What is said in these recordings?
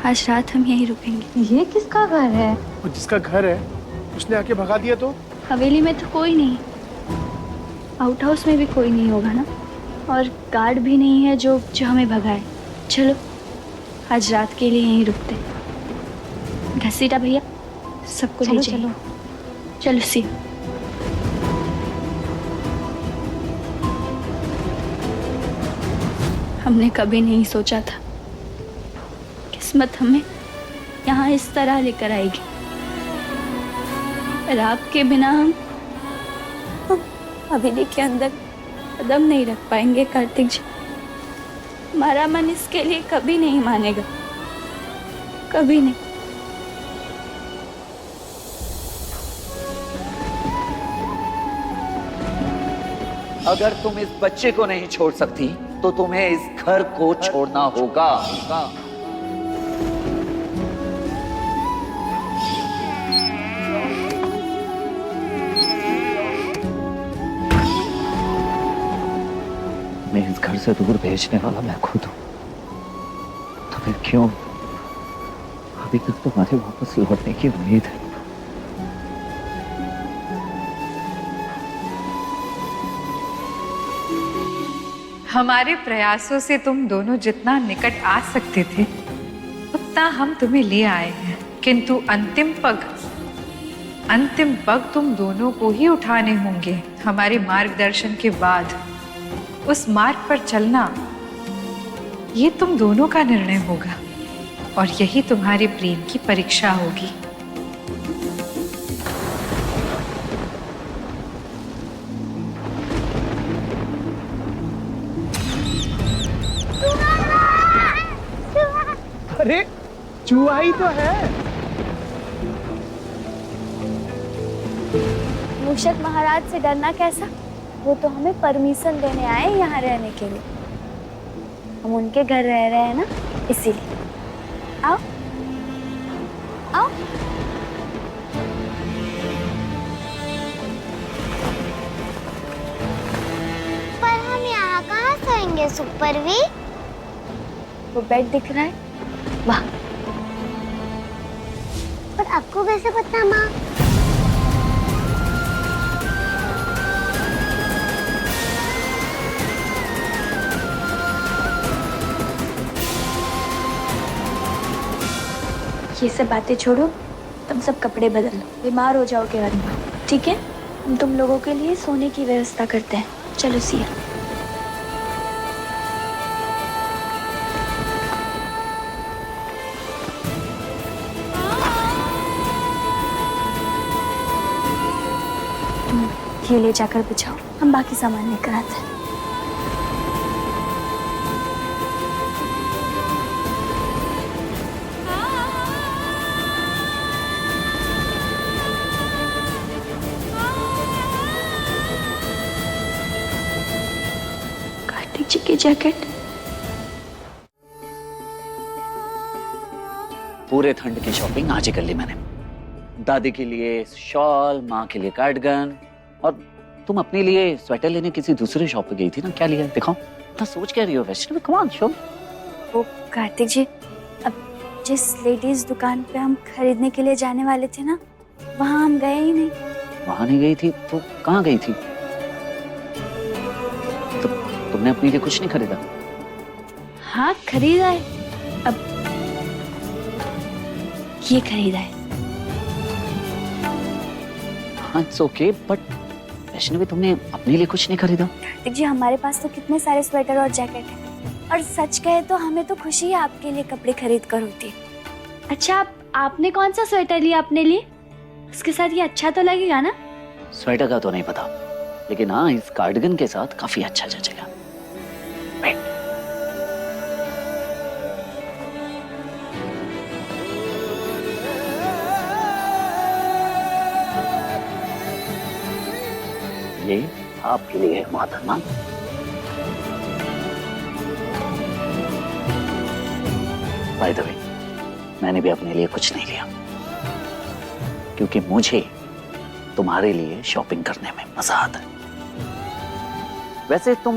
आज रात हम यहीं रुकेंगे। ये किसका घर है? और जिसका घर है उसने आके भगा दिया तो? हवेली में तो कोई नहीं, आउट हाउस में भी कोई नहीं होगा ना, और गार्ड भी नहीं है जो हमें भगाए। चलो आज रात के लिए यहीं रुकते। घसीटा भैया सबको ले जाइए। चलो चलो सी। हमने कभी नहीं सोचा था किस्मत हमें यहाँ इस तरह लेकर आएगी, पर आपके बिना हम हवेली के अंदर कदम नहीं रख पाएंगे। कार्तिक जी, हमारा मन इसके लिए कभी नहीं मानेगा, कभी नहीं। अगर तुम इस बच्चे को नहीं छोड़ सकती तो तुम्हें इस घर को छोड़ना होगा। मैं इस घर से दूर भेजने वाला मैं खुद हूं, तो फिर क्यों अभी तक तुम्हारे वापस लौटने की उम्मीद है? हमारे प्रयासों से तुम दोनों जितना निकट आ सकते थे उतना हम तुम्हें ले आए हैं, किंतु अंतिम पग तुम दोनों को ही उठाने होंगे। हमारे मार्गदर्शन के बाद उस मार्ग पर चलना ये तुम दोनों का निर्णय होगा, और यही तुम्हारे प्रेम की परीक्षा होगी। अरे चूहा ही तो है। मूषक महाराज से डरना कैसा, वो तो हमें परमिशन देने आए यहाँ रहने के लिए। हम उनके घर रह रहे हैं ना, इसीलिए। आओ आओ। पर हम यहाँ कहाँ सोएंगे सुपरवी? वो बेड दिख रहा है, वाह। पर आपको कैसे पता माँ? ये सब बातें छोड़ो, तुम सब कपड़े बदल लो, बीमार हो जाओगे वरना। ठीक है, हम तुम लोगों के लिए सोने की व्यवस्था करते हैं। चलो सिया। ये ले जाकर बिछाओ, हम बाकी सामान लेकर आते हैं। कार्तिक जी की जैकेट। पूरे ठंड की शॉपिंग आज ही कर ली मैंने। दादी के लिए शॉल, माँ के लिए कार्डिगन, और तुम अपने लिए स्वेटर लेने किसी दूसरे शॉप पे गई थी ना, क्या लिया दिखाओ। इतना सोच क्या रही हो वैष्णवी, कम ऑन शो। वो कार्तिक जी, अब जिस लेडीज दुकान पे हम खरीदने के लिए जाने वाले थे ना, वहाँ हम गए ही नहीं। वहां नहीं गई थी तो कहाँ गई थी? तो तुमने अपने लिए कुछ नहीं खरीदा? हाँ खरीदा है, अब ये खरीदा है। हाँ इट्स ओके, बट वैष्णवी तुमने अपने लिए कुछ नहीं खरीदा? कार्तिक जी, हमारे पास तो कितने सारे स्वेटर और जैकेट हैं, और सच कहे तो हमें तो खुशी है आपके लिए कपड़े खरीद कर होती है। अच्छा, आपने कौन सा स्वेटर लिया अपने लिए? उसके साथ ये अच्छा तो लगेगा ना? स्वेटर का तो नहीं पता, लेकिन हाँ इस कार्डिगन के साथ काफी अच्छा जचेगा। Right. ये आपके लिए है मोहतरमा। बाय द वे, मैंने भी अपने लिए कुछ नहीं लिया, क्योंकि मुझे तुम्हारे लिए शॉपिंग करने में मजा आता है। वैसे तुम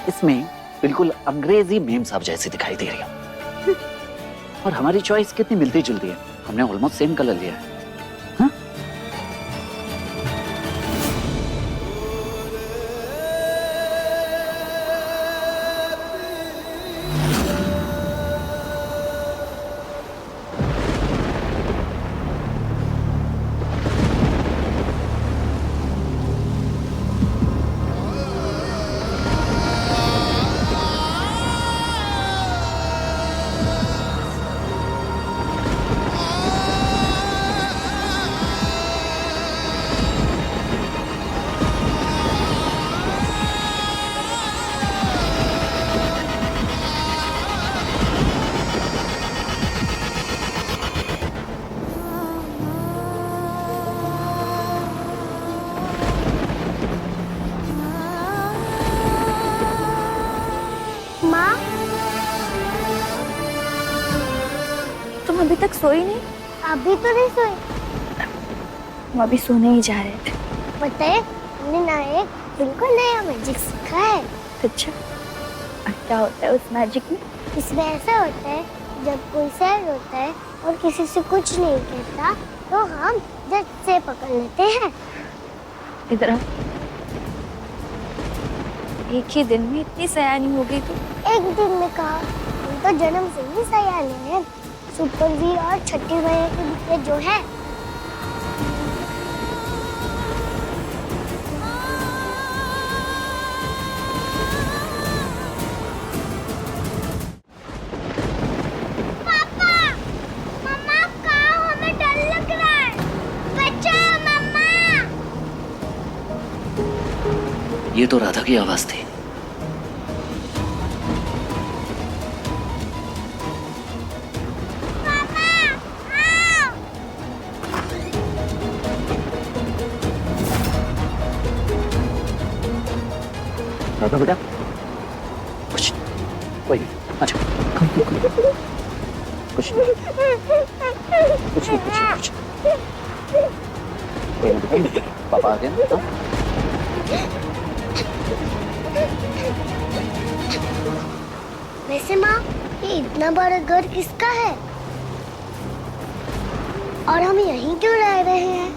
इसमें बिल्कुल अंग्रेजी मेम साहब जैसी दिखाई दे रही हो। और हमारी चॉइस कितनी मिलती जुलती है, हमने ऑलमोस्ट सेम कलर लिया है। हाँ? माँ, तुम अभी तक सोई नहीं? अभी तो नहीं सोई। हम अभी सोने ही जा रहे थे। पता है, हमने ना एक बिल्कुल नया मैजिक सीखा है। अच्छा, और क्या होता है उस मैजिक में? इसमें ऐसा होता है, जब कोई सैड होता है और किसी से कुछ नहीं कहता तो हम झट से पकड़ लेते हैं। इधर आओ। एक ही दिन में इतनी सयानी हो गई तू। एक दिन में कहा, हम तो जन्म से ही सयाने हैं। सुपरवीर और छठी महीने के बुके जो है। पापा, मम्मा कहाँ? हमें डर लग रहा है। बचाओ मम्मा। ये तो राधा की आवाज थी। राधा बेटा, कुछ कोई नहीं, अच्छा कम कुछ नहीं, कुछ नहीं, कोई नहीं, पापा आ गए ना। वैसे माँ, ये इतना बड़ा घर किसका है? और हम यहीं क्यों रह रहे हैं?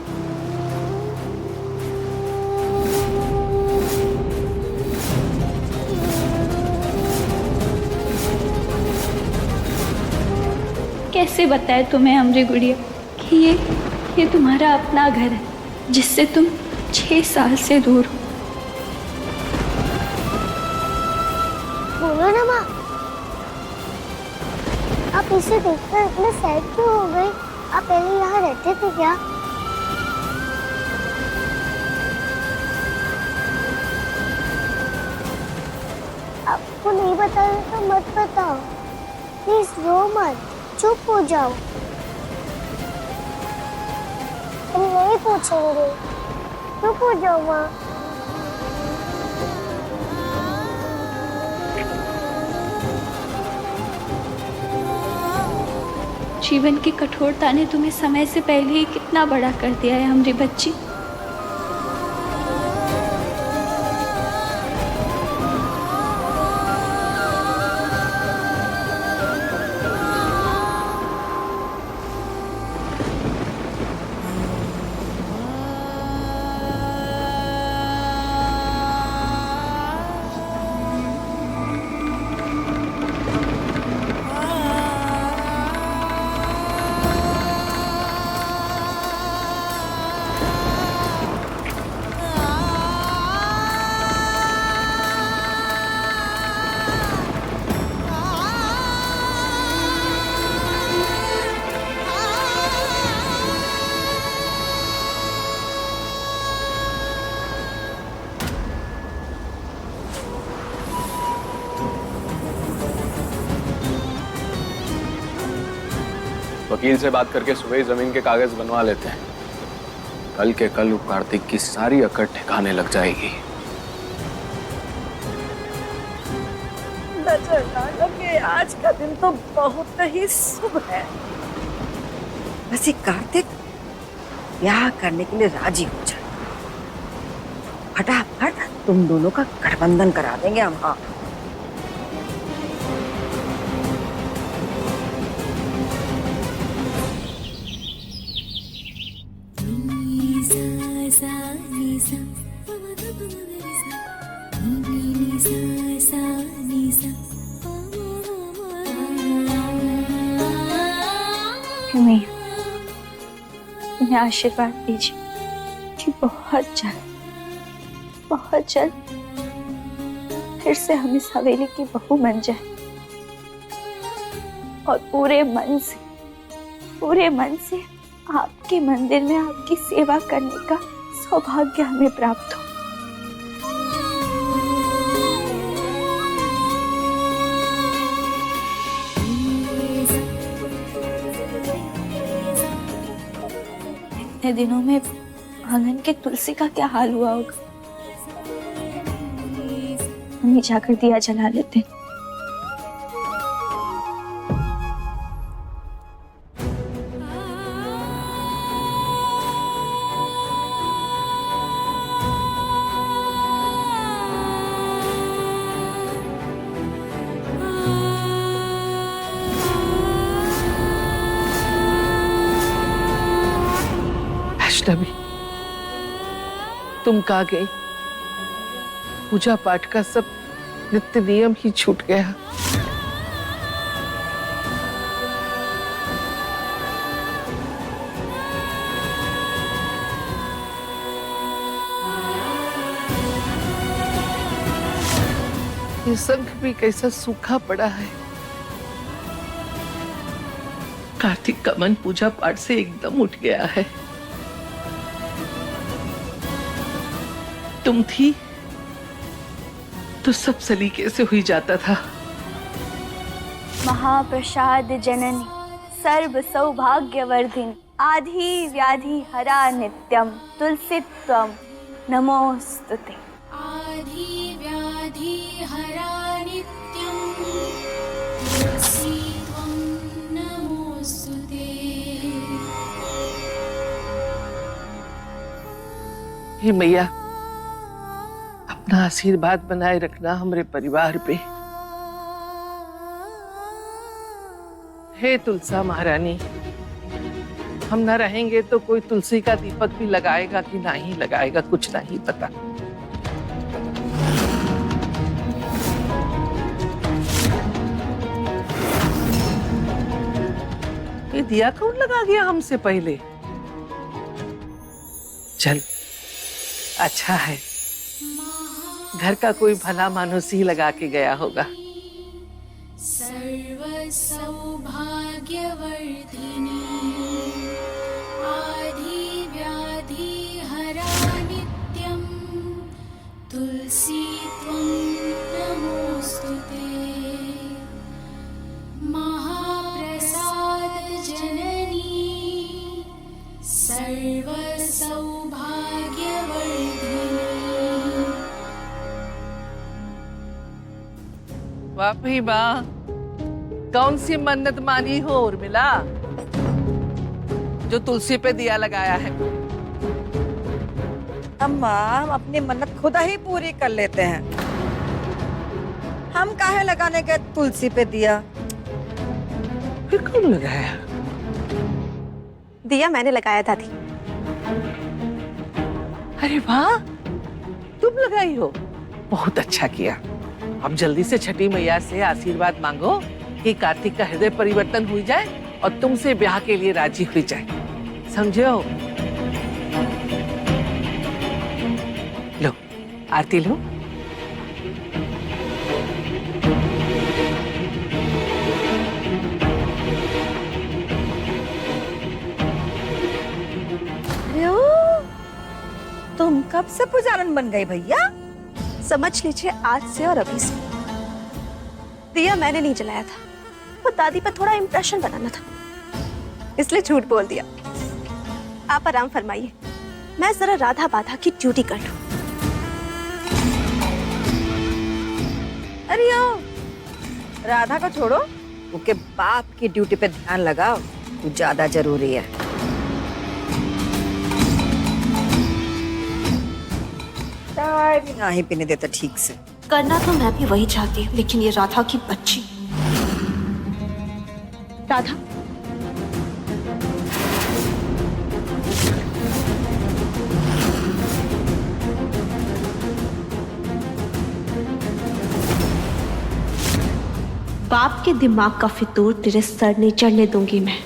कैसे बताए तुम्हें हमरी गुड़िया कि ये तुम्हारा अपना घर है, जिससे तुम 6 साल से दूर हो। बोलो ना माँ, आप इसे देखकर इतने सैड क्यों हो गए? आप पहले यहाँ रहते थे क्या? आपको नहीं बताया तो मत बताओ, प्लीज रो मत, चुप हो जाओ। हम नहीं पूछेंगे, चुप हो जाओ माँ। जीवन की कठोरता ने तुम्हें समय से पहले ही कितना बड़ा कर दिया है हमारी बच्ची। वकील से बात करके सुबह ही जमीन के कागज बनवा लेते हैं। कल के कल कार्तिक की सारी अकड़ ठिकाने लग जाएगी। नजर ना लगे, आज का दिन तो बहुत ही शुभ है। वैसे कार्तिक ब्याह करने के लिए राजी हो जाए, फटाफट तुम दोनों का गठबंधन करा देंगे हम। हाँ, हे मैया, उन्हें आशीर्वाद दीजिए कि बहुत जल्द फिर से हम इस हवेली की बहू बन जाए और पूरे मन से आपके मंदिर में आपकी सेवा करने का सौभाग्य हमें प्राप्त हो। इतने दिनों में आंगन के तुलसी का क्या हाल हुआ होगा। हम ही जाकर दिया जला लेते हैं। वैष्णवी, तुम कहाँ गई? पूजा पाठ का सब नित्य नियम ही छूट गया। ये संघ भी कैसा सूखा पड़ा है। कार्तिक का मन पूजा पाठ से एकदम उठ गया है। तुम थी तो सब सलीके से हुई जाता था। महाप्रसाद जननी सर्व सौभाग्यवर्धिनी आधि व्याधि हरा नित्यम तुलसी त्वं नमोस्तुते। आधि व्याधि हरा नित्यं तुलसी त्वं नमोस्तुते। हे मैया, अपना आशीर्वाद बनाए रखना हमारे परिवार पे। हे तुलसा महारानी, हम ना रहेंगे तो कोई तुलसी का दीपक भी लगाएगा कि नहीं लगाएगा, कुछ नहीं पता। ये दिया कौन लगा गया हमसे पहले? चल, अच्छा है, घर का कोई भला मानुस ही लगा के गया होगा। सर्व सौभाग्यवर्धिनी आधि व्याधि हरा नित्यं तुलसी त्वं नमोस्तुते। महाप्रसाद जननी सर्व सौभाग्यवर्धिनी। वाह भाई वाह, कौन सी मन्नत मानी हो उर्मिला जो तुलसी पे दिया लगाया है? अम्मा, हम अपनी मन्नत खुदा ही पूरी कर लेते हैं। हम काहे लगाने गए तुलसी पे दिया? फिर कौन लगाया? दिया मैंने लगाया दादी। अरे वाह, तुम लगाई हो, बहुत अच्छा किया। अब जल्दी से छठी मैया से आशीर्वाद मांगो कि कार्तिक का हृदय परिवर्तन हो जाए और तुमसे ब्याह के लिए राजी हो जाए, समझो? लो, आरती लो। तुम कब से पुजारन बन गई भैया? समझ लीजिए आज से और अभी से। दिया मैंने नहीं जलाया था, वो दादी पर थोड़ा इंप्रेशन बनाना था, इसलिए झूठ बोल दिया। आप आराम फरमाइए, मैं जरा राधा बाधा की ड्यूटी कर लूं। अरे आओ, राधा को छोड़ो, उसके बाप की ड्यूटी पे ध्यान लगाओ, वो ज्यादा जरूरी है। चाय भी ना ही पीने देता ठीक से। करना तो मैं भी वही चाहती हूँ, लेकिन ये राधा की बच्ची। राधा, बाप के दिमाग का फितूर तेरे सर नहीं चढ़ने दूंगी मैं।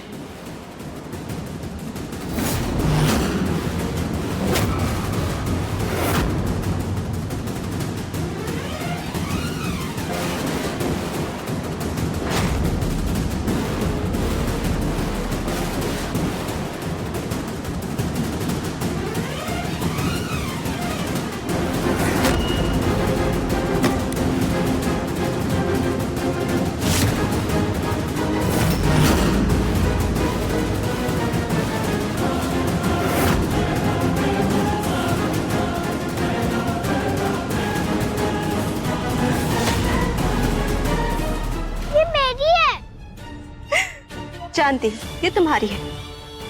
जानती हूँ ये तुम्हारी है,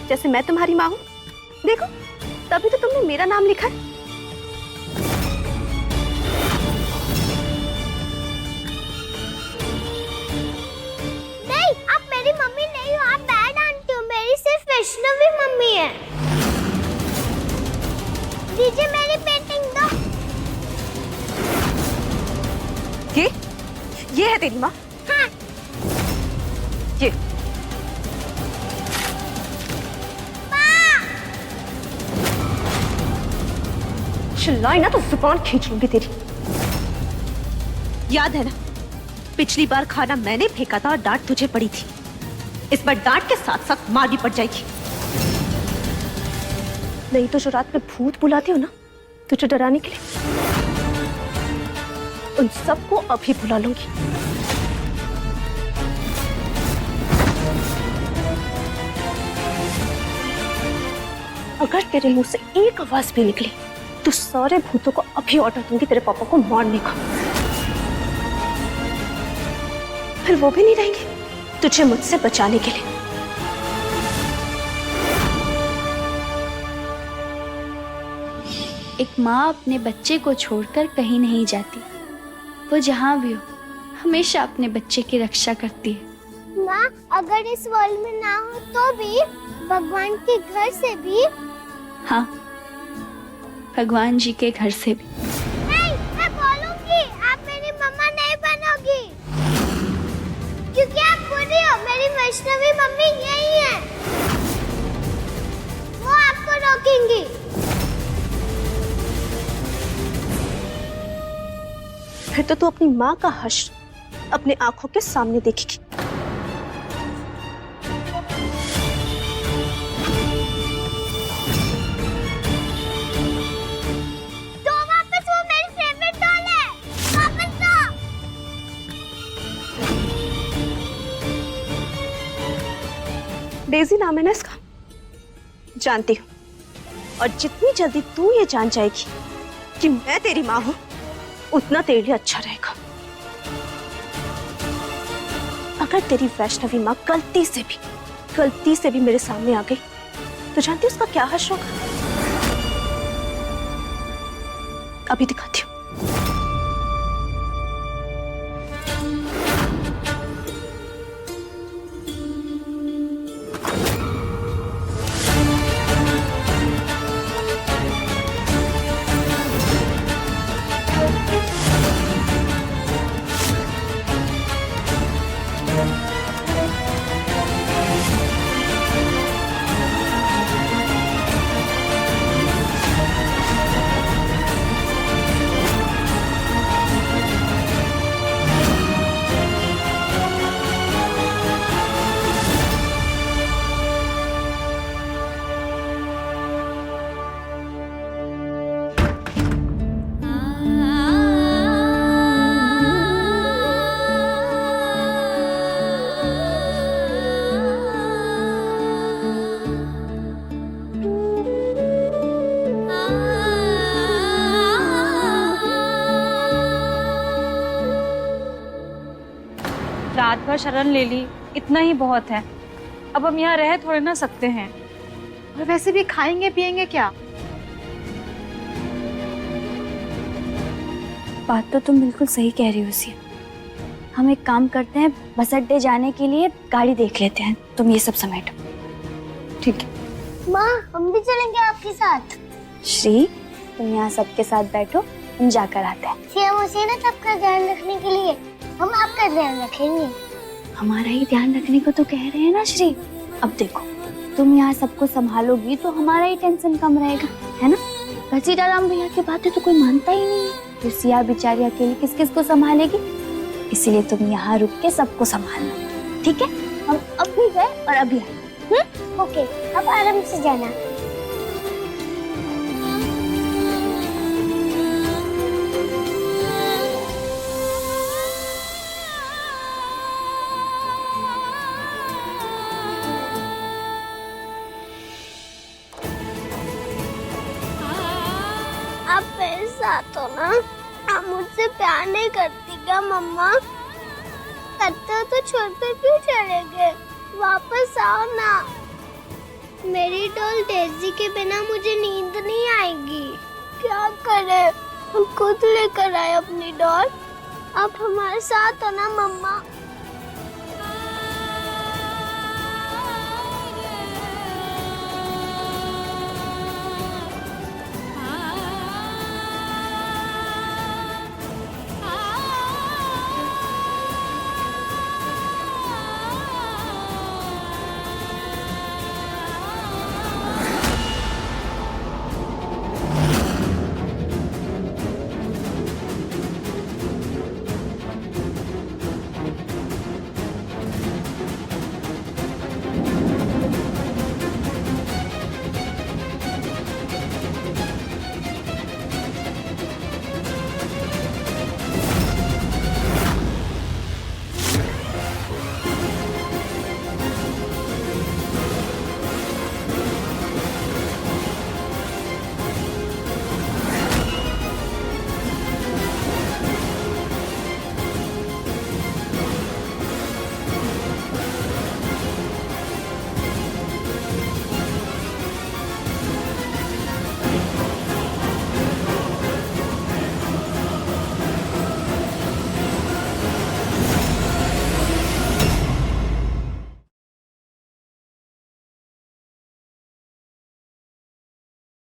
जैसे मैं तुम्हारी माँ हूँ। देखो तभी तो तुमने मेरा नाम लिखा है। नहीं, आप मेरी मम्मी नहीं हो, आप बैड आंटी हो। मेरी सिर्फ वैष्णवी मम्मी है। दीजिए मेरी पेंटिंग दो। ये है तेरी माँ? हाँ। ये चिल्लाई ना तो जुबान खींच लूंगी तेरी। याद है ना पिछली बार खाना मैंने फेंका था और डांट तुझे पड़ी थी। इस बार डांट के साथ साथ मार भी पड़ जाएगी। नहीं तो जो रात में भूत बुलाती हो ना तुझे डराने के लिए, उन सबको अभी बुला लूंगी। अगर तेरे मुंह से एक आवाज भी निकली तो सारे भूतों को अभी ऑर्डर दूंगी तेरे पापा को मारने का। फिर वो भी नहीं रहेंगे तुझे मुझसे बचाने के लिए। एक माँ अपने बच्चे को छोड़कर कहीं नहीं जाती। वो जहाँ भी हो हमेशा अपने बच्चे की रक्षा करती है। माँ, अगर इस वर्ल्ड में ना हो तो भी भगवान के घर से भी। हाँ, भगवान जी के घर से भी। नहीं, मैं बोलूंगी, आप मेरी मम्मा नहीं बनोगी, क्योंकि आप बुरी हो। मेरी वैष्णवी मम्मी यही है, वो आपको रोकेंगी। फिर तो तू अपनी माँ का हश्र अपने आंखों के सामने देखेगी। तो वापस, वो मेरी फेवरेट डॉल है, वापस दो। डेजी नाम है ना इसका, जानती हूँ। और जितनी जल्दी तू ये जान जाएगी कि मैं तेरी माँ हूँ उतना तेरे लिए अच्छा रहेगा। अगर तेरी वैष्णवी माँ गलती से भी मेरे सामने आ गई तो जानती है उसका क्या हश्र होगा? अभी दिखाती हूँ। रात भर शरण ले ली, इतना ही बहुत है। अब हम यहाँ रह थोड़े ना सकते हैं, और वैसे भी खाएंगे पिएंगे क्या? बात तो तुम बिल्कुल सही कह रही हो सिया। हम एक काम करते हैं, बस अड्डे जाने के लिए गाड़ी देख लेते हैं। तुम ये सब समेटो। ठीक है। माँ, हम भी चलेंगे आपके साथ। श्री, तुम यहाँ सबके साथ बैठो, हम जाकर आते हैं। सीएम उसी ने सबका ध्यान रखने के लिए, हम आपका ध्यान रखेंगे। हमारा ही ध्यान रखने को तो कह रहे हैं ना श्री। अब देखो, तुम यहाँ सबको संभालोगी तो हमारा ही टेंशन कम रहेगा, है ना? घसीटाराम भैया की बातें तो कोई मानता ही नहीं है। तो सिया बेचारी अकेली किस किस को संभालेगी? इसीलिए तुम यहाँ रुक के सबको संभालना, ठीक है? हम अभी गए और अभी आए। ओके, अब आराम से जाना। आप मेरे साथ हो ना? आप मुझसे प्यार नहीं करती क्या मम्मा? करते हो तो छोड़कर क्यों चले गए? वापस आओ ना। मेरी डॉल डेजी के बिना मुझे नींद नहीं आएगी। क्या करे? हम खुद लेकर आए अपनी डॉल। अब हमारे साथ हो ना मम्मा।